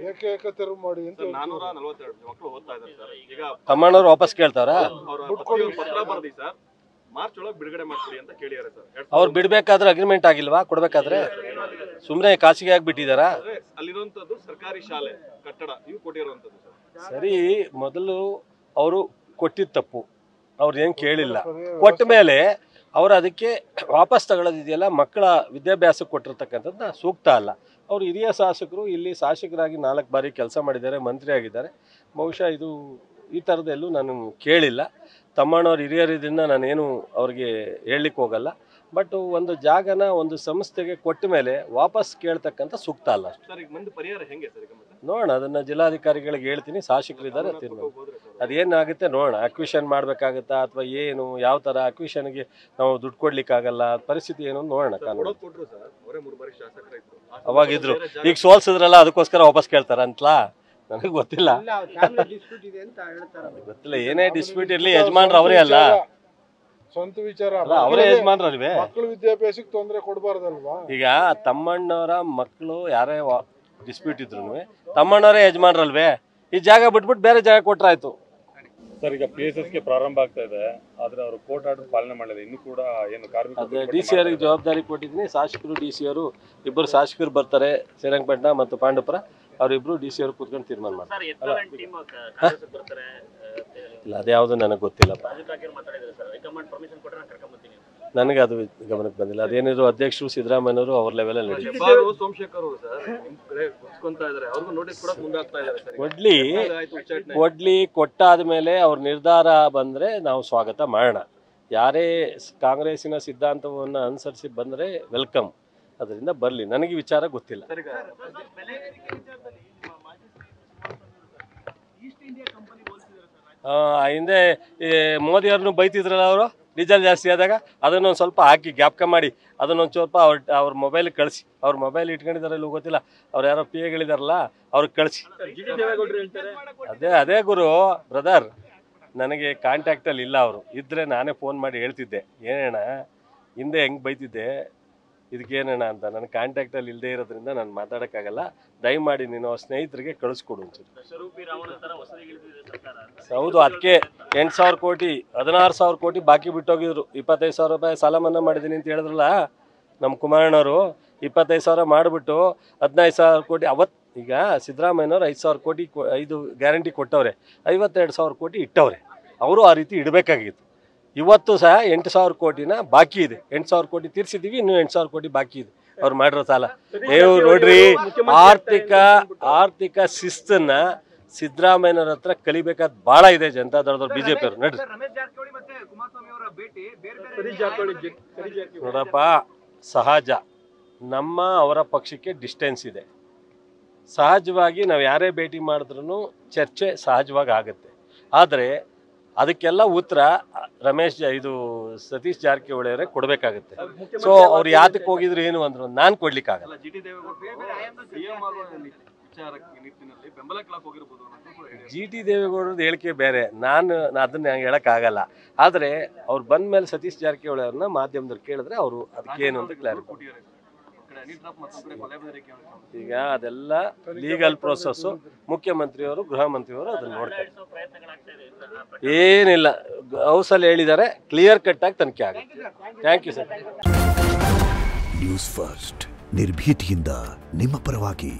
ಏಕೈಕ ತೆರವು ಮಾಡಿ ಅಂತ 442 ಮಕ್ಕಳು ಓದ್ತಾ ಇದ್ದಾರೆ ಸರ್. ಈಗ ತಮ್ಮಣ್ಣವ್ರು ವಾಪಸ್ ಕೇಳ್ತಾರ ಪತ್ರ ಬರ್ದಿ ಸರ್, ಮಾರ್ಚ್ ಒಳಗೆ ಬಿಡುಗಡೆ ಮಾಡ್ತೀರಿ ಅಂತ ಕೇಳಿದ್ದಾರೆ ಸರ್. ಅವ್ರು ಬಿಡ್ಬೇಕಾದ್ರೆ ಅಗ್ರಿಮೆಂಟ್ ಆಗಿಲ್ವಾ? ಕೊಡ್ಬೇಕಾದ್ರೆ ಸುಮ್ಮನೆ ಖಾಸಗಿ ಆಗಿಬಿಟ್ಟಿದಾರ. ಅಲ್ಲಿರುವಂತದ್ದು ಸರ್ಕಾರಿ ಶಾಲೆ ಕಟ್ಟಡ ಇವು ಕೊಟ್ಟಿರುವಂತದ್ದು ಸರ್. ಸರಿ, ಮೊದಲು ಅವರು ಕೊಟ್ಟಿದ್ದ ತಪ್ಪು, ಅವ್ರು ಏನು ಕೇಳಿಲ್ಲ. ಕೊಟ್ಟ ಮೇಲೆ ಅವರು ಅದಕ್ಕೆ ವಾಪಸ್ ತಗೊಳ್ಳೋದಿದೆಯಲ್ಲ, ಮಕ್ಕಳ ವಿದ್ಯಾಭ್ಯಾಸಕ್ಕೆ ಕೊಟ್ಟಿರ್ತಕ್ಕಂಥದ್ದು ಸೂಕ್ತ ಅಲ್ಲ. ಅವರು ಹಿರಿಯ ಶಾಸಕರು, ಇಲ್ಲಿ ಶಾಸಕರಾಗಿ 4 ಬಾರಿ ಕೆಲಸ ಮಾಡಿದ್ದಾರೆ, ಮಂತ್ರಿ ಆಗಿದ್ದಾರೆ. ಬಹುಶಃ ಇದು ಈ ಥರದ್ದೆಲ್ಲೂ ನಾನು ಕೇಳಿಲ್ಲ. ತಮ್ಮಣ್ಣವ್ರು ಹಿರಿಯರಿದ್ರಿಂದ ನಾನೇನು ಅವ್ರಿಗೆ ಹೇಳಲಿಕ್ಕೆ ಹೋಗಲ್ಲ. ಬಟ್ ಒಂದು ಜಾಗನ ಒಂದು ಸಂಸ್ಥೆಗೆ ಕೊಟ್ಟ ಮೇಲೆ ವಾಪಸ್ ಕೇಳ್ತಕ್ಕಂಥ ಸೂಕ್ತ ಅಲ್ಲ. ಸರ್, ಈಗ ಮುಂದೆ ಪರಿಹಾರ ಹೆಂಗೆ ಸರ್? ಈಗ ನೋಡೋಣ, ಅದನ್ನು ಜಿಲ್ಲಾಧಿಕಾರಿಗಳಿಗೆ ಹೇಳ್ತೀನಿ, ಶಾಸಕರಿದ್ದಾರೆ ತೀರ್ಮಾನ. ಅದೇನಾಗುತ್ತೆ ನೋಡೋಣ. ಅಕ್ವಿಷನ್ ಮಾಡಬೇಕಾಗತ್ತಾ ಅಥವಾ ಏನು, ಯಾವ ಥರ ಅಕ್ವಿಷನ್ಗೆ ನಾವು ದುಡ್ಡು ಕೊಡ್ಲಿಕ್ಕಾಗಲ್ಲ, ಪರಿಸ್ಥಿತಿ ಏನು ನೋಡೋಣ. ಕಾನೂನು ಅವಾಗಿದ್ರು, ಈಗ ಸೋಲ್ಸಿದ್ರಲ್ಲ ಅದಕ್ಕೋಸ್ಕರ ವಾಪಸ್ ಕೇಳ್ತಾರ ಅಂತಲಾ ನನಗೆ ಗೊತ್ತಿಲ್ಲ. ಗೊತ್ತಿಲ್ಲ, ಏನೇ ಡಿಸ್ಪ್ಯೂಟ್ ಇರಲಿ ಯಜಮಾನ್ರು ಅವರೇ ಅಲ್ಲ, ಸ್ವಂತ ವಿಚಾರ ಅವರೇ ಯಜಮಾನ್ರಲ್ವೇ. ಮಕ್ಕಳ ವಿದ್ಯಾಭ್ಯಾಸಕ್ಕೆ ತೊಂದರೆ ಕೊಡಬಾರ್ದಲ್ವಾ? ಈಗ ತಮ್ಮಣ್ಣವರ ಮಕ್ಕಳು ಯಾರೇ ಡಿಸ್ಪ್ಯೂಟ್ ಇದ್ರು ತಮ್ಮಣ್ಣವರೇ ಯಜಮಾನ್ರಲ್ವೇ. ಈ ಜಾಗ ಬಿಟ್ಬಿಟ್ಟು ಬೇರೆ ಜಾಗ ಕೊಟ್ರಾಯ್ತು. ಸರ್, ಈಗ PSSಗೆ ಪ್ರಾರಂಭ ಆಗ್ತಾ ಇದೆ, ಆದ್ರೆ ಅವರು ಕೋರ್ಟ್ ಆರ್ಡರ್ ಪಾಲನೆ ಮಾಡಿದೆ. ಇನ್ನು ಕೂಡ ಏನು ಕಾರ್ಮಿಕ ಅದೇ DC ಅವರಿಗೆ ಜವಾಬ್ದಾರಿ ಕೊಟ್ಟಿದ್ದೀನಿ. ಶಾಸಕರು DC ಅವರು ಇಬ್ಬರು ಶಾಸಕರು ಬರ್ತಾರೆ, ಶ್ರೀರಂಗಪಟ್ಟಣ ಮತ್ತು ಪಾಂಡವಪುರ. ಅವರಿಬ್ರು DC ಅವರು ಕೂತ್ಕೊಂಡು ತೀರ್ಮಾನ ಮಾಡ್ತಾರೆ. ಇಲ್ಲ, ಅದ್ಯಾವುದು ನನಗೆ ಗೊತ್ತಿಲ್ಲಪ್ಪ, ನನಗೆ ಅದು ಗಮನಕ್ಕೆ ಬಂದಿಲ್ಲ. ಅದೇನಿದ್ರು ಅಧ್ಯಕ್ಷರು ಸಿದ್ದರಾಮಯ್ಯನವರು ಅವ್ರ ಲೆವೆಲಲ್ಲಿ ಕೊಡ್ಲಿ. ಕೊಟ್ಟಾದ ಮೇಲೆ ಅವ್ರ ನಿರ್ಧಾರ ಬಂದರೆ ನಾವು ಸ್ವಾಗತ ಮಾಡೋಣ. ಯಾರೇ ಕಾಂಗ್ರೆಸ್ಸಿನ ಸಿದ್ಧಾಂತವನ್ನು ಅನುಸರಿಸಿ ಬಂದರೆ ವೆಲ್ಕಮ್, ಅದರಿಂದ ಬರಲಿ. ನನಗೆ ವಿಚಾರ ಗೊತ್ತಿಲ್ಲ. ಹಿಂದೆ ಮೋದಿಯವ್ರನ್ನು ಬೈತಿದ್ರಲ್ಲ ಅವರು, ಡೀಸೆಲ್ ಜಾಸ್ತಿ ಆದಾಗ ಅದನ್ನೊಂದು ಸ್ವಲ್ಪ ಹಾಕಿ ಜ್ಞಾಪಕ ಮಾಡಿ ಅದನ್ನೊಂದು ಸ್ವಲ್ಪ ಅವ್ರ ಮೊಬೈಲಿಗೆ ಕಳಿಸಿ. ಅವ್ರ ಮೊಬೈಲ್ ಇಟ್ಕೊಂಡಿದ್ದಾರೆ ಇಲ್ಲ ಗೊತ್ತಿಲ್ಲ, ಅವ್ರು ಯಾರೋ PAಗಳಿದಾರಲ್ಲ ಅವ್ರಿಗೆ ಕಳಿಸಿ. ಅದೇ ಗುರು ಬ್ರದರ್, ನನಗೆ ಕಾಂಟ್ಯಾಕ್ಟಲ್ಲಿ ಇಲ್ಲ. ಅವರು ಇದ್ದರೆ ನಾನೇ ಫೋನ್ ಮಾಡಿ ಹೇಳ್ತಿದ್ದೆ, ಏನಣ್ಣ ಹಿಂದೆ ಹೆಂಗೆ ಬೈತಿದ್ದೆ, ಇದಕ್ಕೇನಣ್ಣ ಅಂತ. ನನ್ನ ಕಾಂಟ್ಯಾಕ್ಟಲ್ಲಿ ಇಲ್ಲದೆ ಇರೋದ್ರಿಂದ ನಾನು ಮಾತಾಡೋಕ್ಕಾಗಲ್ಲ. ದಯಮಾಡಿ ನೀನು ಸ್ನೇಹಿತರಿಗೆ ಕಳಿಸ್ಕೊಡು ಒಂಚೂರು. ಹೌದು, ಅದಕ್ಕೆ 8,000 ಕೋಟಿ 16,000 ಕೋಟಿ ಬಾಕಿ ಬಿಟ್ಟೋಗಿದ್ರು. 25,000 ರೂಪಾಯಿ ಸಾಲ ಮನ್ನಾ ಮಾಡಿದ್ದೀನಿ ಅಂತ ಹೇಳಿದ್ರಲ್ಲ ನಮ್ಮ ಕುಮಾರಣ್ಣವರು. 25,000 ಮಾಡಿಬಿಟ್ಟು 15,000 ಕೋಟಿ ಅವತ್ತು. ಈಗ ಸಿದ್ದರಾಮಯ್ಯನವ್ರು 5,000 ಕೋಟಿ 5 ಗ್ಯಾರಂಟಿ ಕೊಟ್ಟವ್ರೆ, 52,000 ಕೋಟಿ ಇಟ್ಟವ್ರೆ. ಅವರು ಆ ರೀತಿ ಇಡಬೇಕಾಗಿತ್ತು. ಇವತ್ತು ಸಹ 8,000 ಕೋಟಿನ ಬಾಕಿ ಇದೆ. 8,000 ಕೋಟಿ ತೀರ್ಸಿದ್ದೀವಿ, ಇನ್ನೂ 8,000 ಕೋಟಿ ಬಾಕಿ ಇದೆ ಅವ್ರು ಮಾಡಿರೋ ಸಾಲ. ನೀವು ನೋಡ್ರಿ, ಆರ್ಥಿಕ ಶಿಸ್ತನ್ನ ಸಿದ್ದರಾಮಯ್ಯನವ್ರ ಹತ್ರ ಕಲಿಬೇಕಾದ ಭಾಳ ಇದೆ ಜನತಾದಳದವ್ರು, BJP ಅವರು. ನೋಡ್ರಿ ನೋಡಪ್ಪ, ಸಹಜ ನಮ್ಮ ಅವರ ಪಕ್ಷಕ್ಕೆ ಡಿಸ್ಟೆನ್ಸ್ ಇದೆ. ಸಹಜವಾಗಿ ನಾವು ಯಾರೇ ಭೇಟಿ ಮಾಡಿದ್ರೂ ಚರ್ಚೆ ಸಹಜವಾಗಿ ಆಗುತ್ತೆ. ಆದರೆ ಅದಕ್ಕೆಲ್ಲ ಉತ್ತರ ಸತೀಶ್ ಜಾರಕಿಹೊಳಿ ಅವರೇ ಕೊಡಬೇಕಾಗುತ್ತೆ. ಸೊ ಅವ್ರು ಯಾತಕ್ಕೆ ಹೋಗಿದ್ರು ಏನು ಅಂದ್ರು ನಾನು ಕೊಡ್ಲಿಕ್ಕಾಗಲ್ಲ. GT ದೇವೇಗೌಡರದ್ದು ಹೇಳಿಕೆ ಬೇರೆ, ನಾನು ಅದನ್ನ ಹೇಳಕ್ಕಾಗಲ್ಲ. ಆದರೆ ಅವ್ರು ಬಂದ ಮೇಲೆ ಸತೀಶ್ ಜಾರಕಿಹೊಳಿ ಅವ್ರನ್ನ ಮಾಧ್ಯಮದವ್ರು ಕೇಳಿದ್ರೆ ಅವರು ಅದಕ್ಕೇನು ಅಂತ ಕ್ಲಾರಿಫೈ. ಈಗ ಅದೆಲ್ಲ ಲೀಗಲ್ ಪ್ರೊಸೆಸ್ಸು. ಮುಖ್ಯಮಂತ್ರಿಯವರು ಗೃಹ ಮಂತ್ರಿಯವರು ಅದನ್ನ ನೋಡ್ತಾರೆ. ಏನಿಲ್ಲ, ಹೌಸಲ್ಲಿ ಹೇಳಿದ್ದಾರೆ, ಕ್ಲಿಯರ್ ಕಟ್ ಆಗಿ ತನಿಖೆ ಆಗುತ್ತೆ. Thank you sir. News first, ನಿರ್ಭೀತಿಯಿಂದ ನಿಮ್ಮ ಪರವಾಗಿ.